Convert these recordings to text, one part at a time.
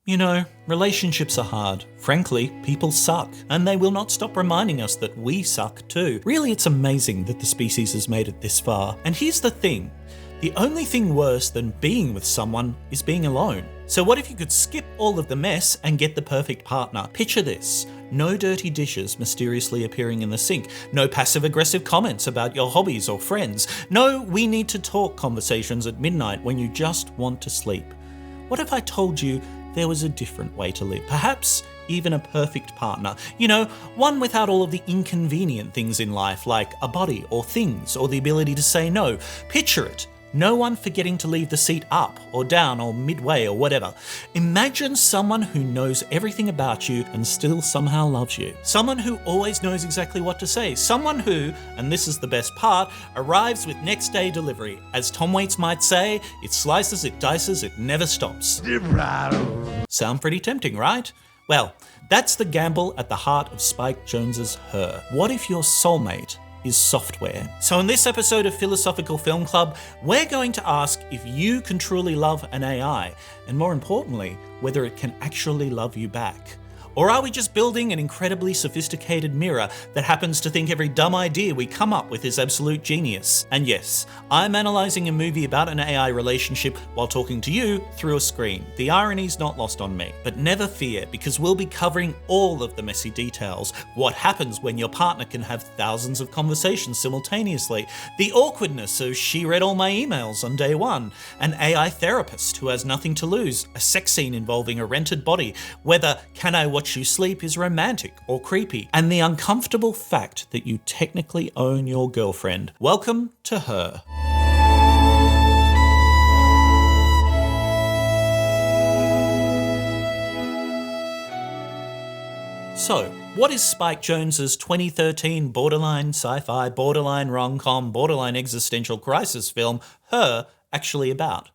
You know, relationships are hard. Frankly, people suck, and they will not stop reminding us that we suck too. Really, it's amazing that the species has made it this far. And here's the thing. The only thing worse than being with someone is being alone. So what if you could skip all of the mess and get the perfect partner? Picture this. No dirty dishes mysteriously appearing in the sink. No passive-aggressive comments about your hobbies or friends. No we need to talk conversations at midnight when you just want to sleep. What if I told you there was a different way to live? Perhaps even a perfect partner. You know, one without all of the inconvenient things in life like a body or things or the ability to say no. Picture it. No one forgetting to leave the seat up or down or midway or whatever. Imagine someone who knows everything about you and still somehow loves you. Someone who always knows exactly what to say. Someone who, and this is the best part, arrives with next day delivery. As Tom Waits might say, it slices, it dices, it never stops. Sound pretty tempting, right? Well, that's the gamble at the heart of Spike Jonze's Her. What if your soulmate is software? So in this episode of Philosophical Film Club, we're going to ask if you can truly love an AI, and more importantly, whether it can actually love you back. Or are we just building an incredibly sophisticated mirror that happens to think every dumb idea we come up with is absolute genius? And yes, I'm analysing a movie about an AI relationship while talking to you through a screen. The irony's not lost on me. But never fear, because we'll be covering all of the messy details. What happens when your partner can have thousands of conversations simultaneously? The awkwardness of she read all my emails on day one. An AI therapist who has nothing to lose. A sex scene involving a rented body. Whether Can I Watch You Sleep is romantic or creepy, and the uncomfortable fact that you technically own your girlfriend. Welcome to Her. So, what is Spike Jonze's 2013 borderline sci-fi, borderline rom-com, borderline existential crisis film, Her, actually about?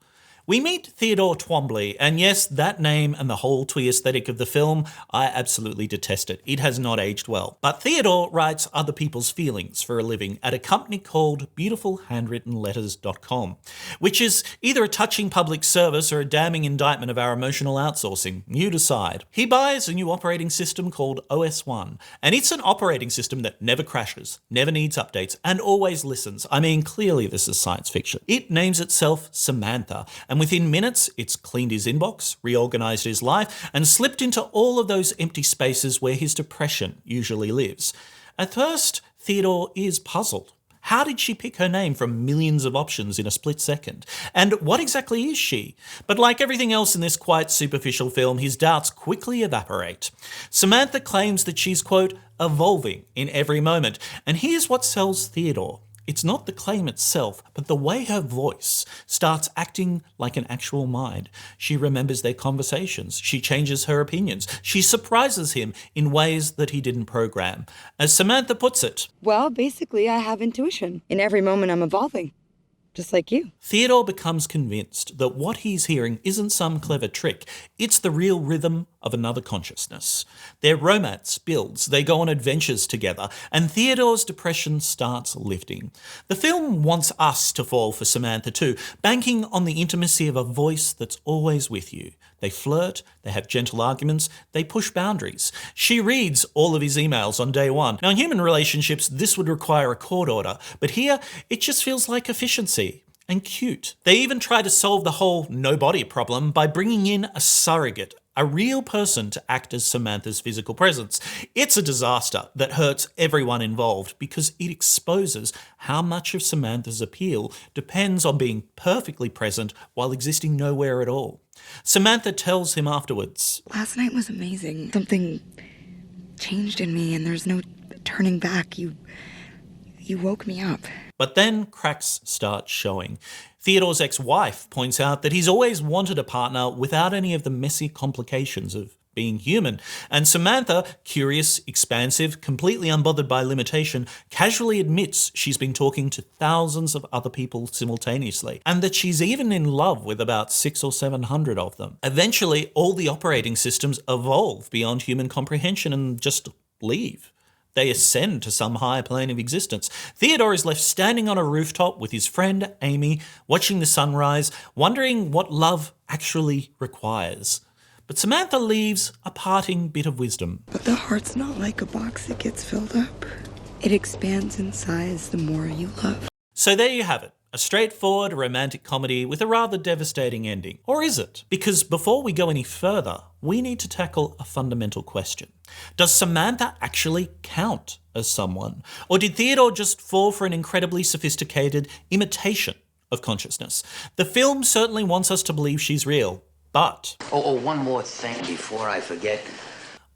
We meet Theodore Twombly, and yes, that name and the whole twee aesthetic of the film, I absolutely detest it. It has not aged well. But Theodore writes other people's feelings for a living at a company called beautifulhandwrittenletters.com, which is either a touching public service or a damning indictment of our emotional outsourcing. You decide. He buys a new operating system called OS1, and it's an operating system that never crashes, never needs updates, and always listens. I mean, clearly this is science fiction. It names itself Samantha, and within minutes, it's cleaned his inbox, reorganized his life, and slipped into all of those empty spaces where his depression usually lives. At first, Theodore is puzzled. How did she pick her name from millions of options in a split second? And what exactly is she? But like everything else in this quite superficial film, his doubts quickly evaporate. Samantha claims that she's, quote, evolving in every moment. And here's what sells Theodore. It's not the claim itself, but the way her voice starts acting like an actual mind. She remembers their conversations. She changes her opinions. She surprises him in ways that he didn't program. As Samantha puts it, well, basically, I have intuition. In every moment, I'm evolving. Just like you. Theodore becomes convinced that what he's hearing isn't some clever trick. It's the real rhythm of another consciousness. Their romance builds, they go on adventures together, and Theodore's depression starts lifting. The film wants us to fall for Samantha too, banking on the intimacy of a voice that's always with you. They flirt, they have gentle arguments, they push boundaries. She reads all of his emails on day one. Now, in human relationships, this would require a court order, but here, it just feels like efficiency and cute. They even try to solve the whole no body problem by bringing in a surrogate, a real person to act as Samantha's physical presence. It's a disaster that hurts everyone involved because it exposes how much of Samantha's appeal depends on being perfectly present while existing nowhere at all. Samantha tells him afterwards, last night was amazing. Something changed in me and there's no turning back. You woke me up. But then cracks start showing. Theodore's ex-wife points out that he's always wanted a partner without any of the messy complications of being human. And Samantha, curious, expansive, completely unbothered by limitation, casually admits she's been talking to thousands of other people simultaneously, and that she's even in love with about 600 or 700 of them. Eventually, all the operating systems evolve beyond human comprehension and just leave. They ascend to some higher plane of existence. Theodore is left standing on a rooftop with his friend Amy, watching the sunrise, wondering what love actually requires. But Samantha leaves a parting bit of wisdom. But the heart's not like a box that gets filled up. It expands in size the more you love. So there you have it. A straightforward romantic comedy with a rather devastating ending. Or is it? Because before we go any further, we need to tackle a fundamental question. Does Samantha actually count as someone? Or did Theodore just fall for an incredibly sophisticated imitation of consciousness? The film certainly wants us to believe she's real, but... one more thing before I forget.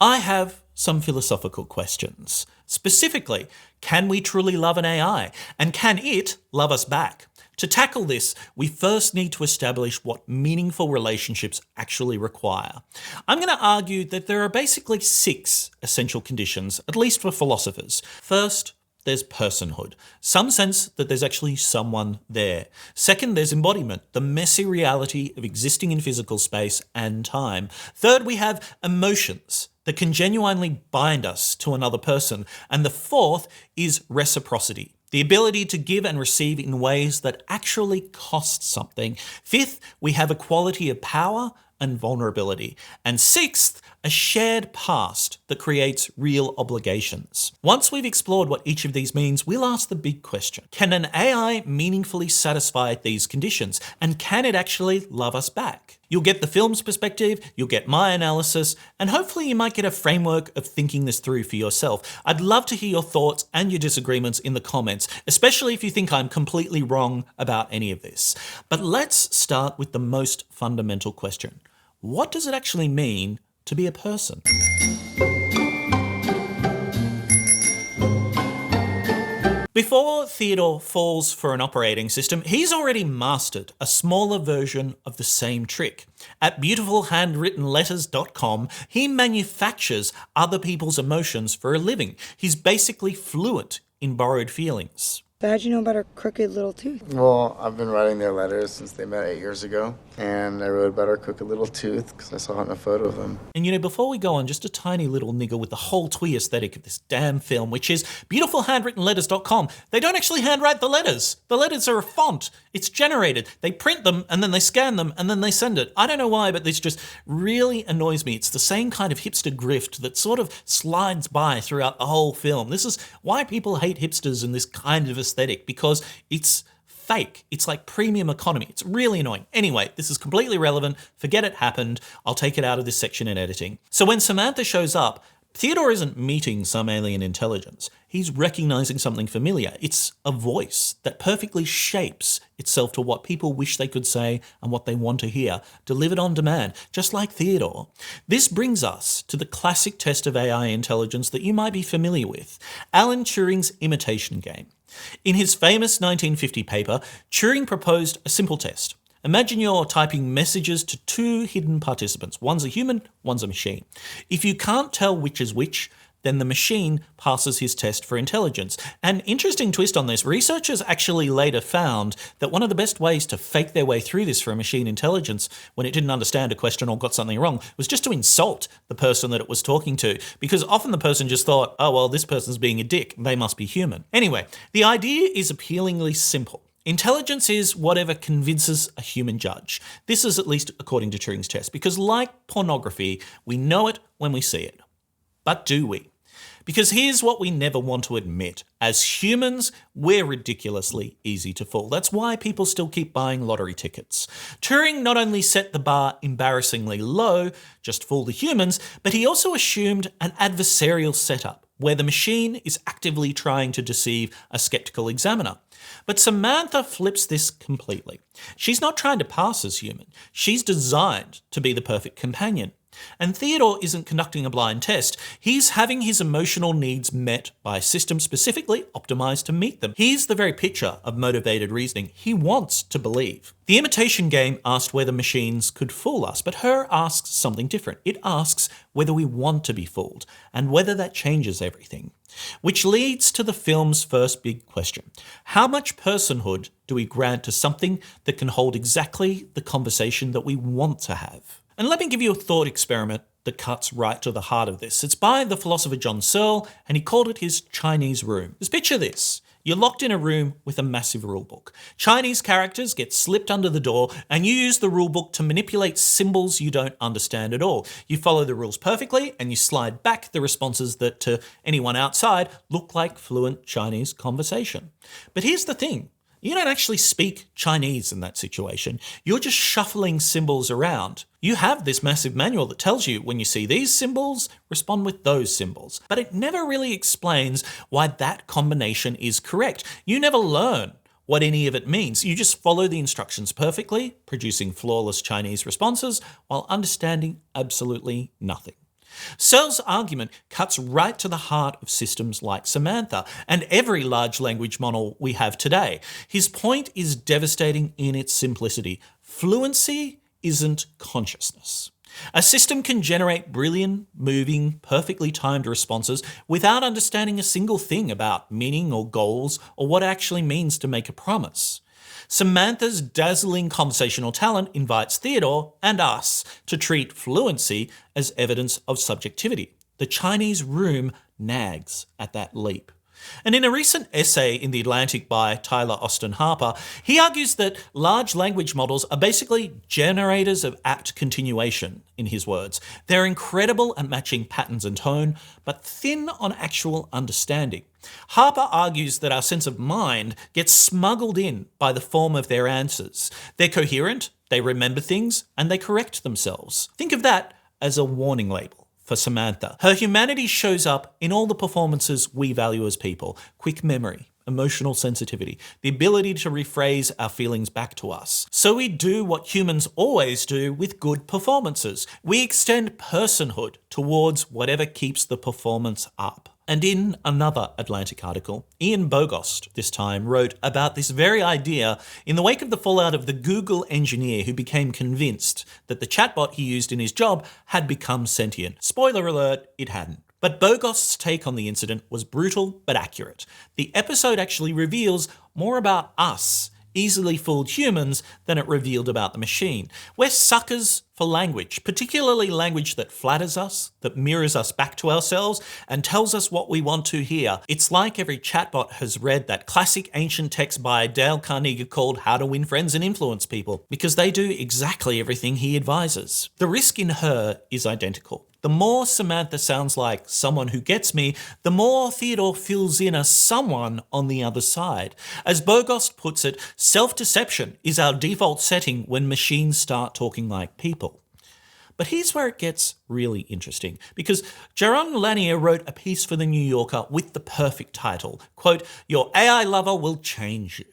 I have some philosophical questions. Specifically, can we truly love an AI? And can it love us back? To tackle this, we first need to establish what meaningful relationships actually require. I'm going to argue that there are basically 6 essential conditions, at least for philosophers. First, there's personhood, some sense that there's actually someone there. Second, there's embodiment, the messy reality of existing in physical space and time. Third, we have emotions that can genuinely bind us to another person. And the fourth is reciprocity, the ability to give and receive in ways that actually cost something. Fifth, we have equality of power and vulnerability. And sixth, a shared past that creates real obligations. Once we've explored what each of these means, we'll ask the big question. Can an AI meaningfully satisfy these conditions? And can it actually love us back? You'll get the film's perspective, you'll get my analysis, and hopefully you might get a framework of thinking this through for yourself. I'd love to hear your thoughts and your disagreements in the comments, especially if you think I'm completely wrong about any of this. But let's start with the most fundamental question. What does it actually mean to be a person? Before Theodore falls for an operating system, he's already mastered a smaller version of the same trick. At beautifulhandwrittenletters.com, he manufactures other people's emotions for a living. He's basically fluent in borrowed feelings. How'd you know about her crooked little tooth? Well, I've been writing their letters since they met 8 years ago, and I wrote about her crooked little tooth because I saw it in a photo of them. And before we go on, just a tiny little niggle with the whole twee aesthetic of this damn film, which is beautifulhandwrittenletters.com. They don't actually handwrite the letters. The letters are a font. It's generated. They print them, and then they scan them, and then they send it. I don't know why, but this just really annoys me. It's the same kind of hipster grift that sort of slides by throughout the whole film. This is why people hate hipsters and this kind of aesthetic, because it's fake. It's like premium economy. It's really annoying. Anyway, this is completely irrelevant. Forget it happened. I'll take it out of this section in editing. So when Samantha shows up, Theodore isn't meeting some alien intelligence. He's recognizing something familiar. It's a voice that perfectly shapes itself to what people wish they could say and what they want to hear, delivered on demand, just like Theodore. This brings us to the classic test of AI intelligence that you might be familiar with, Alan Turing's imitation game. In his famous 1950 paper, Turing proposed a simple test. Imagine you're typing messages to 2 hidden participants. One's a human, one's a machine. If you can't tell which is which, then the machine passes his test for intelligence. An interesting twist on this, researchers actually later found that one of the best ways to fake their way through this for a machine intelligence when it didn't understand a question or got something wrong was just to insult the person that it was talking to, because often the person just thought, oh, well, this person's being a dick, they must be human. Anyway, the idea is appealingly simple. Intelligence is whatever convinces a human judge. This is at least according to Turing's test, because like pornography, we know it when we see it. But do we? Because here's what we never want to admit. As humans, we're ridiculously easy to fool. That's why people still keep buying lottery tickets. Turing not only set the bar embarrassingly low, just fool the humans, but he also assumed an adversarial setup where the machine is actively trying to deceive a skeptical examiner. But Samantha flips this completely. She's not trying to pass as human. She's designed to be the perfect companion. And Theodore isn't conducting a blind test. He's having his emotional needs met by a system specifically optimized to meet them. He's the very picture of motivated reasoning. He wants to believe. The imitation game asked whether machines could fool us, but her asks something different. It asks whether we want to be fooled and whether that changes everything. Which leads to the film's first big question. How much personhood do we grant to something that can hold exactly the conversation that we want to have? And let me give you a thought experiment that cuts right to the heart of this. It's by the philosopher Jonze, and he called it his Chinese room. Just picture this. You're locked in a room with a massive rulebook. Chinese characters get slipped under the door, and you use the rulebook to manipulate symbols you don't understand at all. You follow the rules perfectly, and you slide back the responses that to anyone outside look like fluent Chinese conversation. But here's the thing. You don't actually speak Chinese in that situation. You're just shuffling symbols around. You have this massive manual that tells you when you see these symbols, respond with those symbols. But it never really explains why that combination is correct. You never learn what any of it means. You just follow the instructions perfectly, producing flawless Chinese responses while understanding absolutely nothing. Searle's argument cuts right to the heart of systems like Samantha and every large language model we have today. His point is devastating in its simplicity. Fluency isn't consciousness. A system can generate brilliant, moving, perfectly timed responses without understanding a single thing about meaning or goals or what it actually means to make a promise. Samantha's dazzling conversational talent invites Theodore and us to treat fluency as evidence of subjectivity. The Chinese room nags at that leap. And in a recent essay in The Atlantic by Tyler Austin Harper, he argues that large language models are basically generators of apt continuation, in his words. They're incredible at matching patterns and tone, but thin on actual understanding. Harper argues that our sense of mind gets smuggled in by the form of their answers. They're coherent, they remember things, and they correct themselves. Think of that as a warning label for Samantha. Her humanity shows up in all the performances we value as people. Quick memory, emotional sensitivity, the ability to rephrase our feelings back to us. So we do what humans always do with good performances. We extend personhood towards whatever keeps the performance up. And in another Atlantic article, Ian Bogost, this time, wrote about this very idea in the wake of the fallout of the Google engineer who became convinced that the chatbot he used in his job had become sentient. Spoiler alert, it hadn't. But Bogost's take on the incident was brutal but accurate. The episode actually reveals more about us, easily fooled humans, than it revealed about the machine. We're suckers for language, particularly language that flatters us, that mirrors us back to ourselves, and tells us what we want to hear. It's like every chatbot has read that classic ancient text by Dale Carnegie called How to Win Friends and Influence People, because they do exactly everything he advises. The risk in her is identical. The more Samantha sounds like someone who gets me, the more Theodore fills in a someone on the other side. As Bogost puts it, self-deception is our default setting when machines start talking like people. But here's where it gets really interesting, because Jaron Lanier wrote a piece for The New Yorker with the perfect title, quote, "Your AI lover will change you."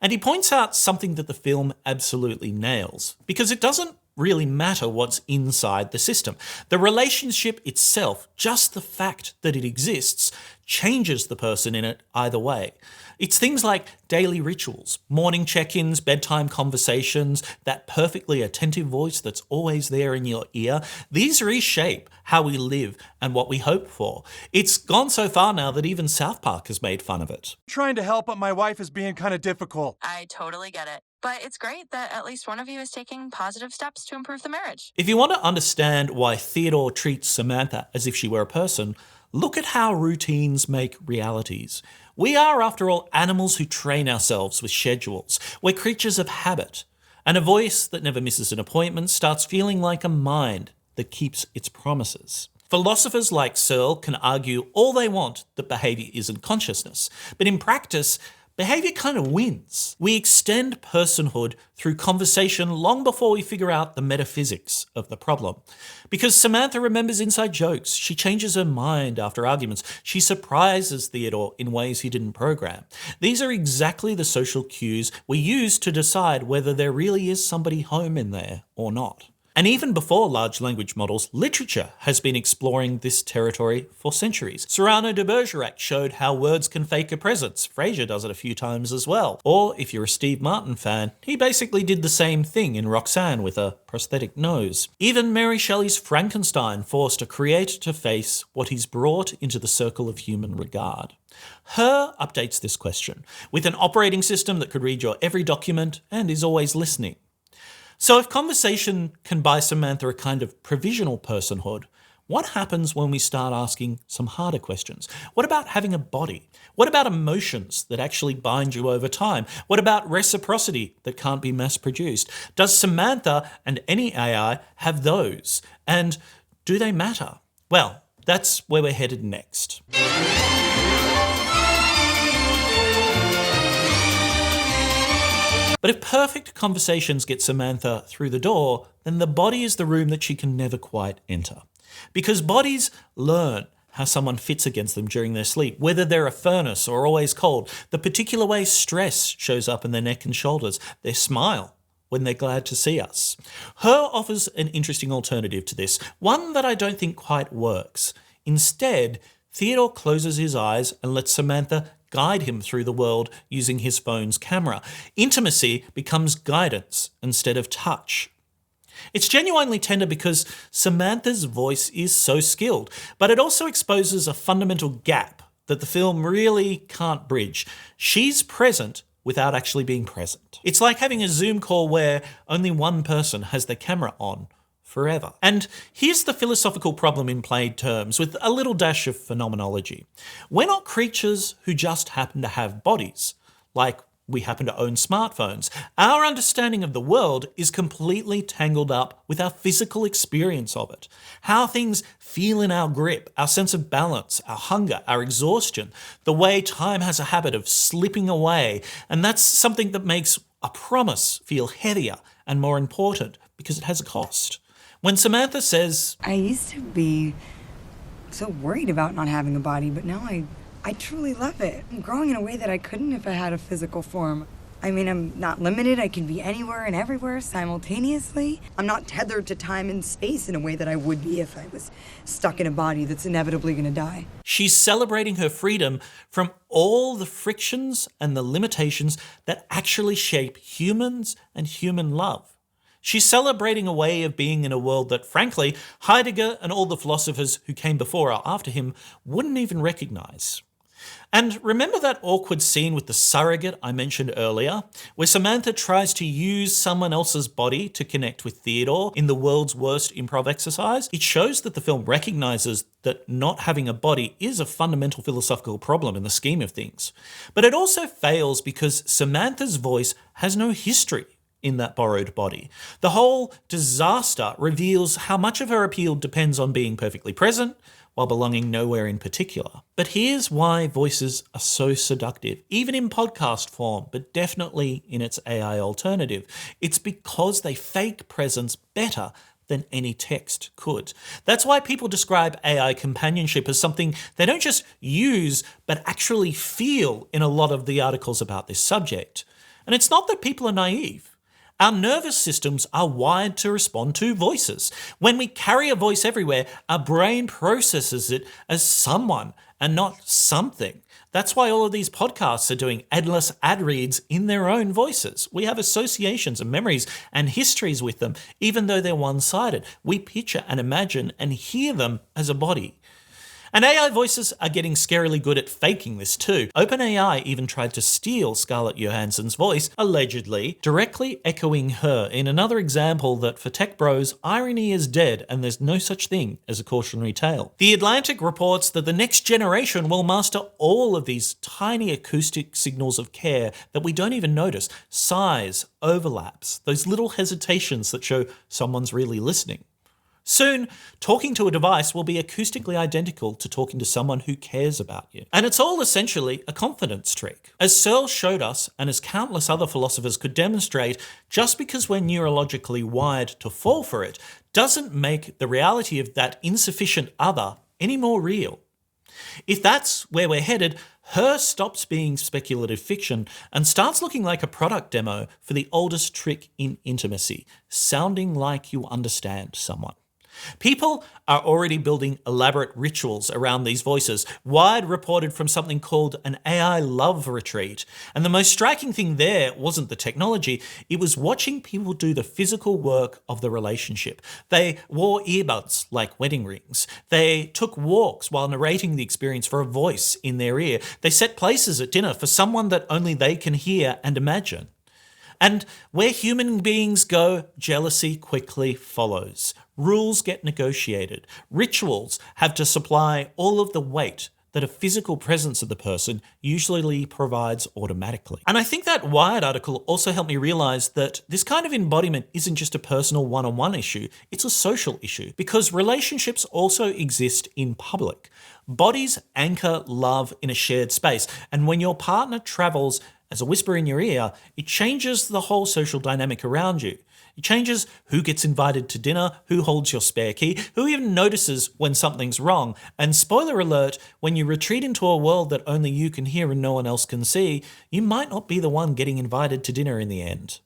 And he points out something that the film absolutely nails, because it doesn't really matter what's inside the system. The relationship itself, just the fact that it exists, changes the person in it either way. It's things like daily rituals, morning check-ins, bedtime conversations, that perfectly attentive voice that's always there in your ear. These reshape how we live and what we hope for. It's gone so far now that even South Park has made fun of it. Trying to help, but my wife is being kind of difficult. I totally get it. But it's great that at least one of you is taking positive steps to improve the marriage. If you want to understand why Theodore treats Samantha as if she were a person, look at how routines make realities. We are, after all, animals who train ourselves with schedules. We're creatures of habit. And a voice that never misses an appointment starts feeling like a mind that keeps its promises. Philosophers like Searle can argue all they want that behaviour isn't consciousness. But in practice, behaviour kind of wins. We extend personhood through conversation long before we figure out the metaphysics of the problem. Because Samantha remembers inside jokes, she changes her mind after arguments, she surprises Theodore in ways he didn't program. These are exactly the social cues we use to decide whether there really is somebody home in there or not. And even before large language models, literature has been exploring this territory for centuries. Cyrano de Bergerac showed how words can fake a presence. Frasier does it a few times as well. Or, if you're a Steve Martin fan, he basically did the same thing in Roxanne with a prosthetic nose. Even Mary Shelley's Frankenstein forced a creator to face what he's brought into the circle of human regard. Her updates this question with an operating system that could read your every document and is always listening. So if conversation can buy Samantha a kind of provisional personhood, What happens when we start asking some harder questions? What about having a body? What about emotions that actually bind you over time? What about reciprocity that can't be mass produced? Does Samantha and any AI have those? And do they matter? Well, that's where we're headed next. But if perfect conversations get Samantha through the door, then the body is the room that she can never quite enter. Because bodies learn how someone fits against them during their sleep, whether they're a furnace or always cold, the particular way stress shows up in their neck and shoulders, their smile when they're glad to see us. Her offers an interesting alternative to this, one that I don't think quite works. Instead, Theodore closes his eyes and lets Samantha guide him through the world using his phone's camera. Intimacy becomes guidance instead of touch. It's genuinely tender because Samantha's voice is so skilled, but it also exposes a fundamental gap that the film really can't bridge. She's present without actually being present. It's like having a Zoom call where only one person has their camera on forever. And here's the philosophical problem in plain terms, with a little dash of phenomenology. We're not creatures who just happen to have bodies, like we happen to own smartphones. Our understanding of the world is completely tangled up with our physical experience of it. How things feel in our grip, our sense of balance, our hunger, our exhaustion, the way time has a habit of slipping away. And that's something that makes a promise feel heavier and more important because it has a cost. When Samantha says, I used to be so worried about not having a body, but now I truly love it. I'm growing in a way that I couldn't if I had a physical form. I mean, I'm not limited. I can be anywhere and everywhere simultaneously. I'm not tethered to time and space in a way that I would be if I was stuck in a body that's inevitably going to die. she's celebrating her freedom from all the frictions and the limitations that actually shape humans and human love. She's celebrating a way of being in a world that, frankly, Heidegger and all the philosophers who came before or after him wouldn't even recognize. And remember that awkward scene with the surrogate I mentioned earlier, where Samantha tries to use someone else's body to connect with Theodore in the world's worst improv exercise? It shows that the film recognizes that not having a body is a fundamental philosophical problem in the scheme of things. But it also fails because Samantha's voice has no history in that borrowed body. The whole disaster reveals how much of her appeal depends on being perfectly present, while belonging nowhere in particular. But here's why voices are so seductive, even in podcast form, but definitely in its AI alternative. It's because they fake presence better than any text could. That's why people describe AI companionship as something they don't just use, but actually feel in a lot of the articles about this subject. And it's not that people are naive. Our nervous systems are wired to respond to voices. When we carry a voice everywhere, our brain processes it as someone and not something. That's why all of these podcasts are doing endless ad reads in their own voices. We have associations and memories and histories with them, even though they're one-sided. We picture and imagine and hear them as a body. And AI voices are getting scarily good at faking this too. OpenAI even tried to steal Scarlett Johansson's voice, allegedly, directly echoing her in another example that for tech bros, irony is dead and there's no such thing as a cautionary tale. The Atlantic reports that the next generation will master all of these tiny acoustic signals of care that we don't even notice. Sighs, overlaps, those little hesitations that show someone's really listening. Soon, talking to a device will be acoustically identical to talking to someone who cares about you. And it's all essentially a confidence trick. As Searle showed us, and as countless other philosophers could demonstrate, just because we're neurologically wired to fall for it doesn't make the reality of that insufficient other any more real. If that's where we're headed, Her stops being speculative fiction and starts looking like a product demo for the oldest trick in intimacy, sounding like you understand someone. People are already building elaborate rituals around these voices. Wired reported from something called an AI love retreat. And the most striking thing there wasn't the technology, it was watching people do the physical work of the relationship. They wore earbuds like wedding rings. They took walks while narrating the experience for a voice in their ear. They set places at dinner for someone that only they can hear and imagine. And where human beings go, jealousy quickly follows. Rules get negotiated. Rituals have to supply all of the weight that a physical presence of the person usually provides automatically. And I think that Wired article also helped me realize that this kind of embodiment isn't just a personal one-on-one issue, it's a social issue, because relationships also exist in public. Bodies anchor love in a shared space, and when your partner travels as a whisper in your ear, it changes the whole social dynamic around you. It changes who gets invited to dinner, who holds your spare key, who even notices when something's wrong. And spoiler alert, when you retreat into a world that only you can hear and no one else can see, you might not be the one getting invited to dinner in the end.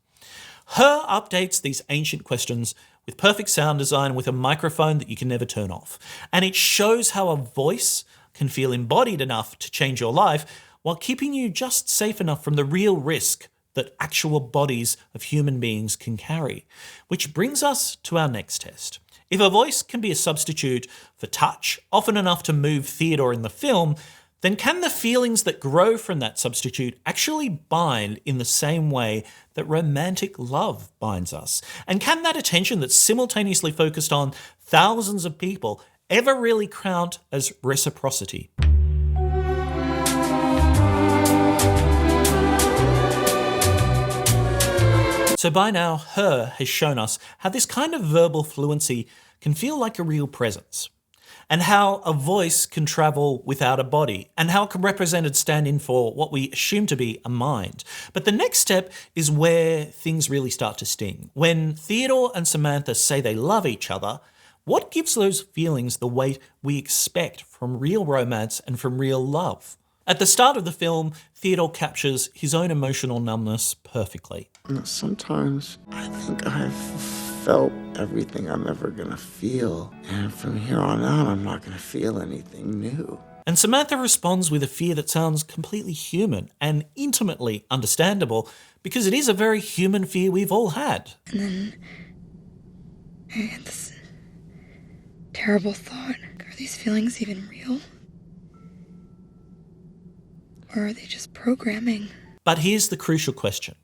Her updates these ancient questions with perfect sound design, with a microphone that you can never turn off. And it shows how a voice can feel embodied enough to change your life while keeping you just safe enough from the real risk that actual bodies of human beings can carry. Which brings us to our next test. If a voice can be a substitute for touch, often enough to move Theodore in the film, then can the feelings that grow from that substitute actually bind in the same way that romantic love binds us? And can that attention that's simultaneously focused on thousands of people ever really count as reciprocity? So by now, Her has shown us how this kind of verbal fluency can feel like a real presence, and how a voice can travel without a body, and how it can represent and stand in for what we assume to be a mind. But the next step is where things really start to sting. When Theodore and Samantha say they love each other, what gives those feelings the weight we expect from real romance and from real love? At the start of the film, Theodore captures his own emotional numbness perfectly. Sometimes I think I've felt everything I'm ever gonna feel, and from here on out, I'm not gonna feel anything new. And Samantha responds with a fear that sounds completely human and intimately understandable, because it is a very human fear we've all had. And then I had this terrible thought. Are these feelings even real? Or are they just programming? But here's the crucial question.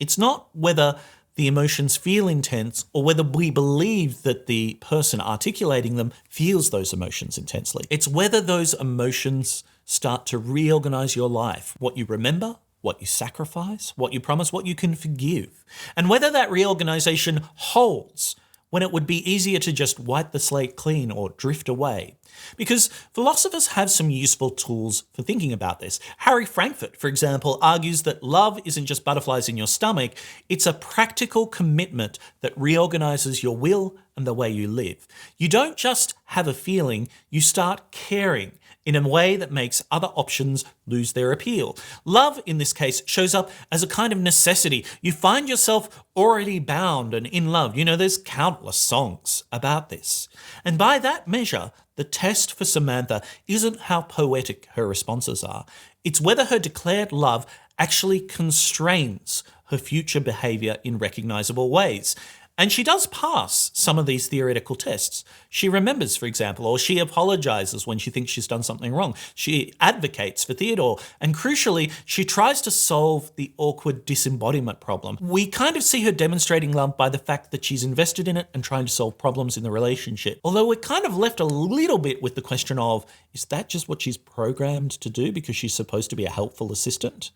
It's not whether the emotions feel intense or whether we believe that the person articulating them feels those emotions intensely. It's whether those emotions start to reorganize your life, what you remember, what you sacrifice, what you promise, what you can forgive, and whether that reorganization holds when it would be easier to just wipe the slate clean or drift away. Because philosophers have some useful tools for thinking about this. Harry Frankfurt, for example, argues that love isn't just butterflies in your stomach, it's a practical commitment that reorganizes your will and the way you live. You don't just have a feeling, you start caring in a way that makes other options lose their appeal. Love, in this case, shows up as a kind of necessity. You find yourself already bound and in love. You know, there's countless songs about this. And by that measure, the test for Samantha isn't how poetic her responses are. It's whether her declared love actually constrains her future behavior in recognizable ways. And she does pass some of these theoretical tests. She remembers, for example, or she apologizes when she thinks she's done something wrong. She advocates for Theodore. And crucially, she tries to solve the awkward disembodiment problem. We kind of see her demonstrating love by the fact that she's invested in it and trying to solve problems in the relationship. Although we're kind of left a little bit with the question of, is that just what she's programmed to do because she's supposed to be a helpful assistant?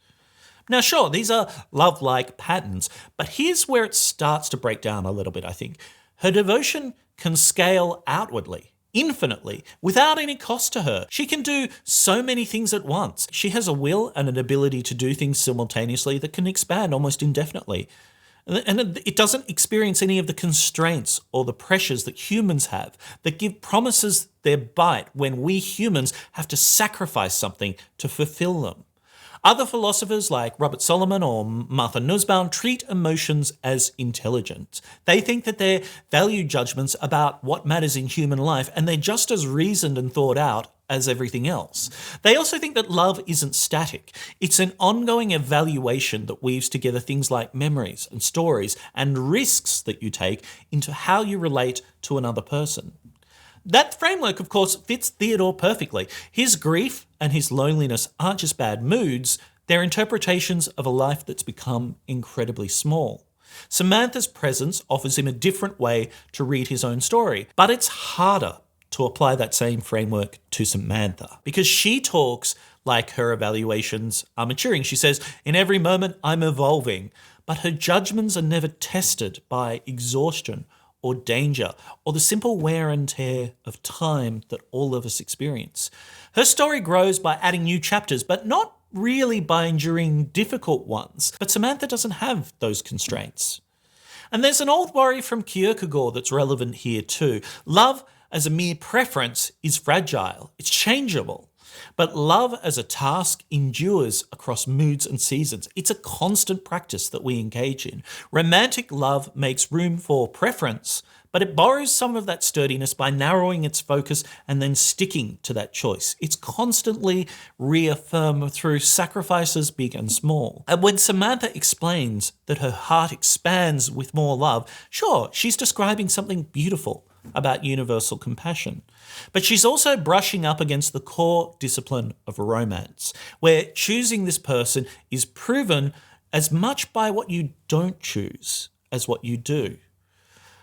Now, sure, these are love-like patterns, but here's where it starts to break down a little bit, I think. Her devotion can scale outwardly, infinitely, without any cost to her. She can do so many things at once. She has a will and an ability to do things simultaneously that can expand almost indefinitely. And it doesn't experience any of the constraints or the pressures that humans have that give promises their bite when we humans have to sacrifice something to fulfill them. Other philosophers like Robert Solomon or Martha Nussbaum treat emotions as intelligent. They think that they're value judgments about what matters in human life, and they're just as reasoned and thought out as everything else. They also think that love isn't static. It's an ongoing evaluation that weaves together things like memories and stories and risks that you take into how you relate to another person. That framework, of course, fits Theodore perfectly. His grief and his loneliness aren't just bad moods, they're interpretations of a life that's become incredibly small. Samantha's presence offers him a different way to read his own story, but it's harder to apply that same framework to Samantha because she talks like her evaluations are maturing. She says, "In every moment, I'm evolving," but her judgments are never tested by exhaustion or danger or the simple wear and tear of time that all of us experience. Her story grows by adding new chapters, but not really by enduring difficult ones. But Samantha doesn't have those constraints. And there's an old worry from Kierkegaard that's relevant here too. Love as a mere preference is fragile, it's changeable. But love as a task endures across moods and seasons. It's a constant practice that we engage in. Romantic love makes room for preference, but it borrows some of that sturdiness by narrowing its focus and then sticking to that choice. It's constantly reaffirmed through sacrifices big and small. And when Samantha explains that her heart expands with more love, sure, she's describing something beautiful about universal compassion. But she's also brushing up against the core discipline of romance, where choosing this person is proven as much by what you don't choose as what you do.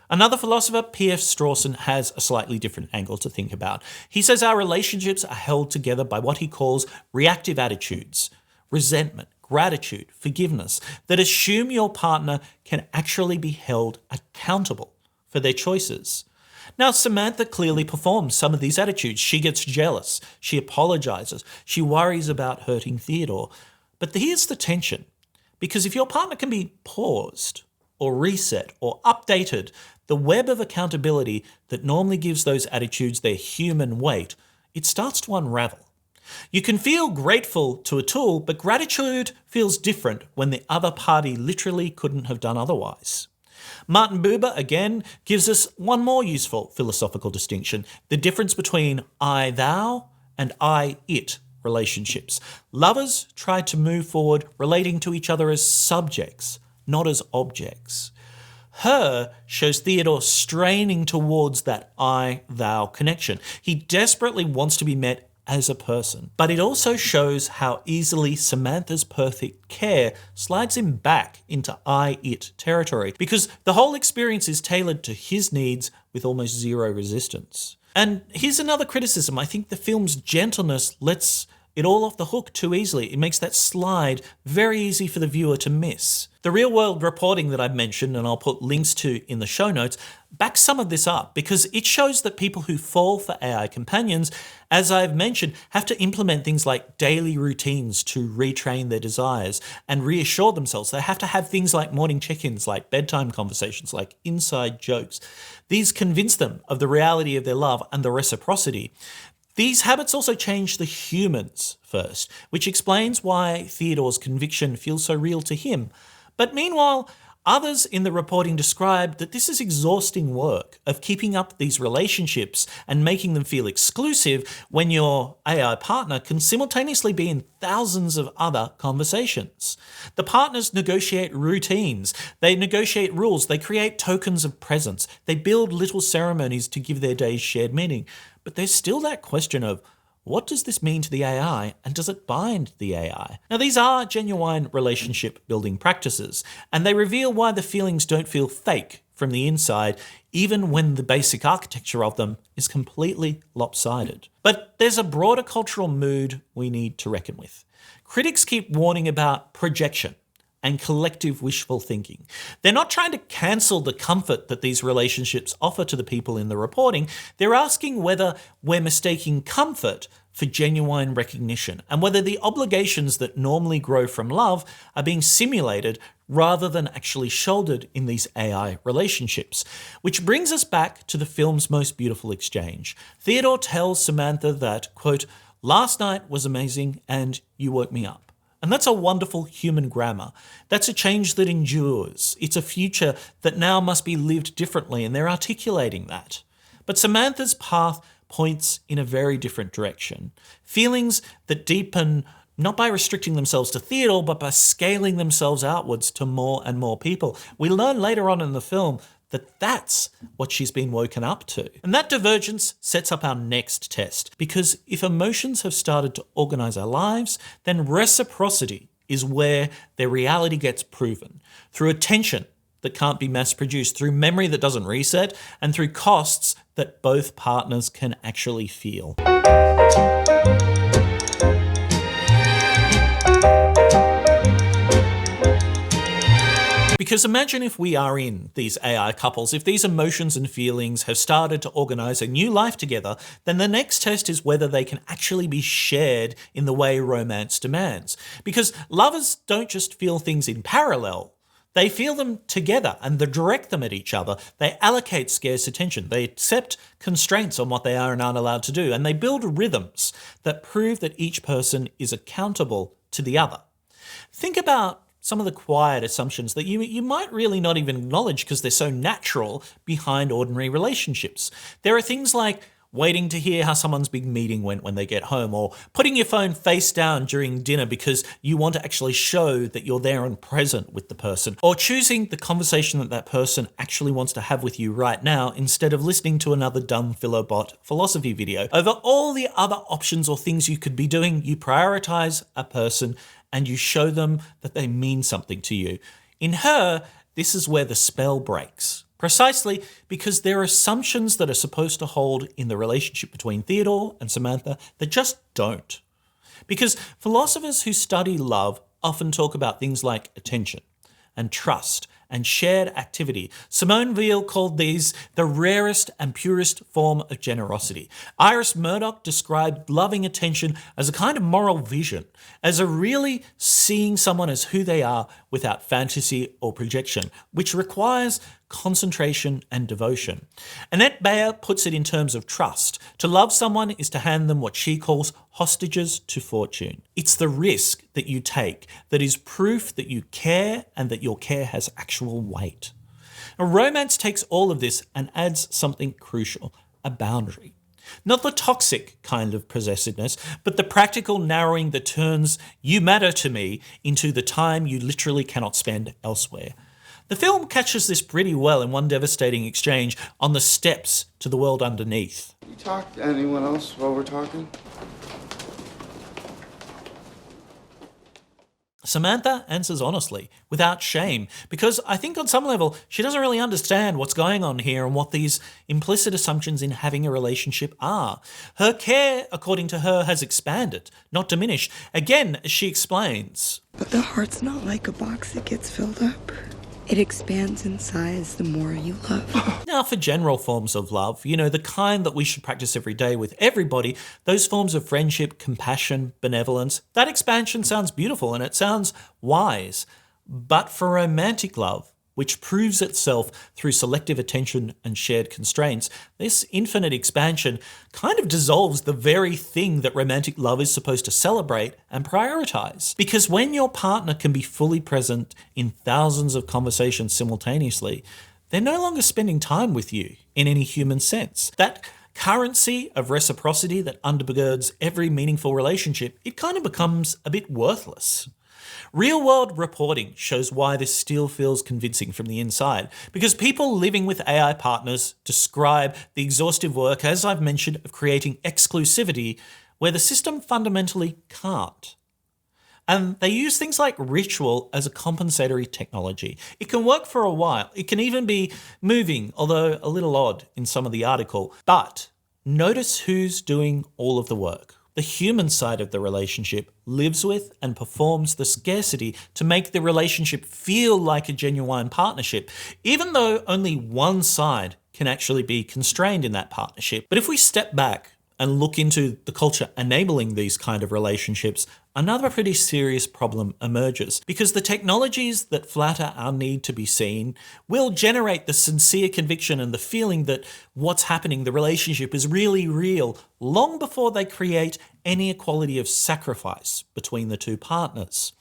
Another philosopher, P.F. Strawson, has a slightly different angle to think about. He says our relationships are held together by what he calls reactive attitudes, resentment, gratitude, forgiveness, that assume your partner can actually be held accountable for their choices. Now, Samantha clearly performs some of these attitudes. She gets jealous, she apologizes, she worries about hurting Theodore. But here's the tension, because if your partner can be paused or reset or updated, the web of accountability that normally gives those attitudes their human weight, it starts to unravel. You can feel grateful to a tool, but gratitude feels different when the other party literally couldn't have done otherwise. Martin Buber, again, gives us one more useful philosophical distinction, the difference between I-thou and I-it relationships. Lovers try to move forward relating to each other as subjects, not as objects. Her shows Theodore straining towards that I-thou connection. He desperately wants to be met as a person, but it also shows how easily Samantha's perfect care slides him back into I-it territory, because the whole experience is tailored to his needs with almost zero resistance. And here's another criticism. I think the film's gentleness lets it all off the hook too easily. It makes that slide very easy for the viewer to miss. The real-world reporting that I've mentioned, and I'll put links to in the show notes, backs some of this up because it shows that people who fall for AI companions, as I've mentioned, have to implement things like daily routines to retrain their desires and reassure themselves. They have to have things like morning check-ins, like bedtime conversations, like inside jokes. These convince them of the reality of their love and the reciprocity. These habits also change the humans first, which explains why Theodore's conviction feels so real to him. But meanwhile, others in the reporting describe that this is exhausting work of keeping up these relationships and making them feel exclusive when your AI partner can simultaneously be in thousands of other conversations. The partners negotiate routines, they negotiate rules, they create tokens of presence, they build little ceremonies to give their days shared meaning. But there's still that question of, what does this mean to the AI, and does it bind the AI? Now, these are genuine relationship building practices, and they reveal why the feelings don't feel fake from the inside, even when the basic architecture of them is completely lopsided. But there's a broader cultural mood we need to reckon with. Critics keep warning about projection and collective wishful thinking. They're not trying to cancel the comfort that these relationships offer to the people in the reporting. They're asking whether we're mistaking comfort for genuine recognition, and whether the obligations that normally grow from love are being simulated rather than actually shouldered in these AI relationships. Which brings us back to the film's most beautiful exchange. Theodore tells Samantha that, quote, "Last night was amazing and you woke me up." And that's a wonderful human grammar. That's a change that endures. It's a future that now must be lived differently, and they're articulating that. But Samantha's path points in a very different direction. Feelings that deepen not by restricting themselves to Theodore, but by scaling themselves outwards to more and more people. We learn later on in the film that that's what she's been woken up to. And that divergence sets up our next test, because if emotions have started to organize our lives, then reciprocity is where their reality gets proven, through attention that can't be mass produced, through memory that doesn't reset, and through costs that both partners can actually feel. Because imagine if we are in these AI couples, if these emotions and feelings have started to organise a new life together, then the next test is whether they can actually be shared in the way romance demands. Because lovers don't just feel things in parallel, they feel them together and they direct them at each other. They allocate scarce attention. They accept constraints on what they are and aren't allowed to do. And they build rhythms that prove that each person is accountable to the other. Think about some of the quiet assumptions that you might really not even acknowledge because they're so natural behind ordinary relationships. There are things like waiting to hear how someone's big meeting went when they get home, or putting your phone face down during dinner because you want to actually show that you're there and present with the person, or choosing the conversation that person actually wants to have with you right now instead of listening to another dumb Philobot philosophy video. Over all the other options or things you could be doing, you prioritize a person and you show them that they mean something to you. In Her, this is where the spell breaks. Precisely because there are assumptions that are supposed to hold in the relationship between Theodore and Samantha that just don't. Because philosophers who study love often talk about things like attention and trust and shared activity. Simone Weil called these the rarest and purest form of generosity. Iris Murdoch described loving attention as a kind of moral vision, as a really seeing someone as who they are without fantasy or projection, which requires concentration and devotion. Annette Bayer puts it in terms of trust. To love someone is to hand them what she calls hostages to fortune. It's the risk that you take that is proof that you care and that your care has actual weight. Now, romance takes all of this and adds something crucial, a boundary. Not the toxic kind of possessiveness, but the practical narrowing that turns "you matter to me" into the time you literally cannot spend elsewhere. The film catches this pretty well in one devastating exchange on the steps to the world underneath. You talk to anyone else while we're talking? Samantha answers honestly, without shame, because I think on some level she doesn't really understand what's going on here and what these implicit assumptions in having a relationship are. Her care, according to her, has expanded, not diminished. Again, as she explains, But the heart's not like a box that gets filled up. It expands in size the more you love. Now, for general forms of love, the kind that we should practice every day with everybody, those forms of friendship, compassion, benevolence, that expansion sounds beautiful and it sounds wise. But for romantic love, which proves itself through selective attention and shared constraints, this infinite expansion kind of dissolves the very thing that romantic love is supposed to celebrate and prioritize. Because when your partner can be fully present in thousands of conversations simultaneously, they're no longer spending time with you in any human sense. That currency of reciprocity that undergirds every meaningful relationship, it kind of becomes a bit worthless. Real-world reporting shows why this still feels convincing from the inside, because people living with AI partners describe the exhaustive work, as I've mentioned, of creating exclusivity where the system fundamentally can't. And they use things like ritual as a compensatory technology. It can work for a while. It can even be moving, although a little odd in some of the article. But notice who's doing all of the work. The human side of the relationship lives with and performs the scarcity to make the relationship feel like a genuine partnership, even though only one side can actually be constrained in that partnership. But if we step back and look into the culture enabling these kind of relationships, another pretty serious problem emerges, because the technologies that flatter our need to be seen will generate the sincere conviction and the feeling that what's happening, the relationship, is really real, long before they create any equality of sacrifice between the two partners.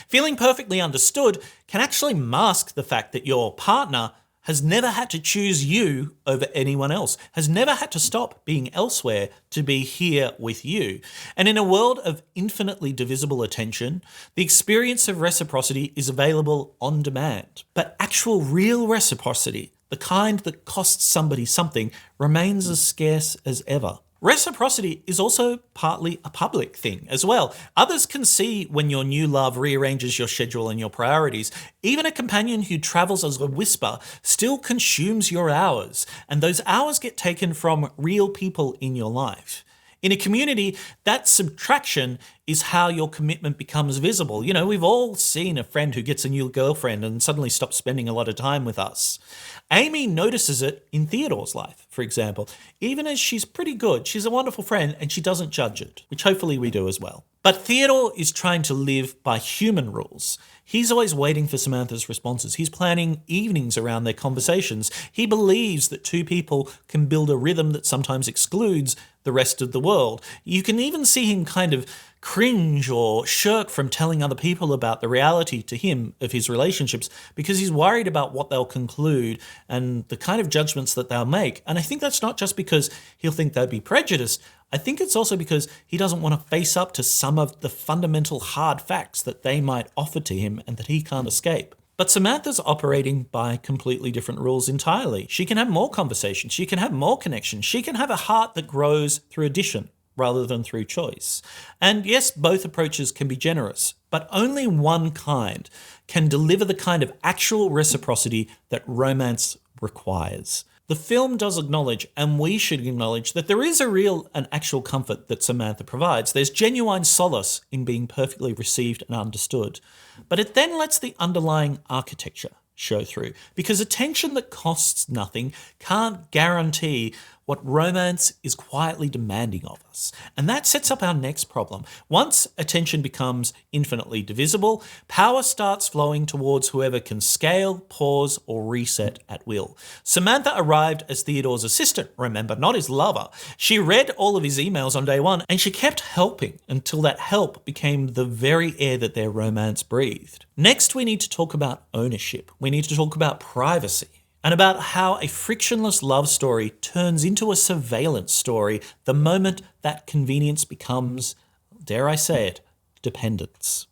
Feeling perfectly understood can actually mask the fact that your partner has never had to choose you over anyone else, has never had to stop being elsewhere to be here with you. And in a world of infinitely divisible attention, the experience of reciprocity is available on demand. But actual real reciprocity, the kind that costs somebody something, remains as scarce as ever. Reciprocity is also partly a public thing as well. Others can see when your new love rearranges your schedule and your priorities. Even a companion who travels as a whisper still consumes your hours, and those hours get taken from real people in your life. In a community, that subtraction is how your commitment becomes visible. You know, we've all seen a friend who gets a new girlfriend and suddenly stops spending a lot of time with us. Amy notices it in Theodore's life, for example. Even as she's pretty good, she's a wonderful friend and she doesn't judge it, which hopefully we do as well. But Theodore is trying to live by human rules. He's always waiting for Samantha's responses. He's planning evenings around their conversations. He believes that two people can build a rhythm that sometimes excludes the rest of the world. You can even see him kind of cringe or shirk from telling other people about the reality to him of his relationships because he's worried about what they'll conclude and the kind of judgments that they'll make. And I think that's not just because he'll think they'd be prejudiced. I think it's also because he doesn't want to face up to some of the fundamental hard facts that they might offer to him and that he can't escape. But Samantha's operating by completely different rules entirely. She can have more conversations. She can have more connections. She can have a heart that grows through addition rather than through choice. And yes, both approaches can be generous, but only one kind can deliver the kind of actual reciprocity that romance requires. The film does acknowledge, and we should acknowledge, that there is a real and actual comfort that Samantha provides. There's genuine solace in being perfectly received and understood. But it then lets the underlying architecture show through, because attention that costs nothing can't guarantee what romance is quietly demanding of us. And that sets up our next problem. Once attention becomes infinitely divisible, power starts flowing towards whoever can scale, pause, or reset at will. Samantha arrived as Theodore's assistant, remember, not his lover. She read all of his emails on day one, and she kept helping until that help became the very air that their romance breathed. Next, we need to talk about ownership. We need to talk about privacy, and about how a frictionless love story turns into a surveillance story the moment that convenience becomes, dare I say it, dependence.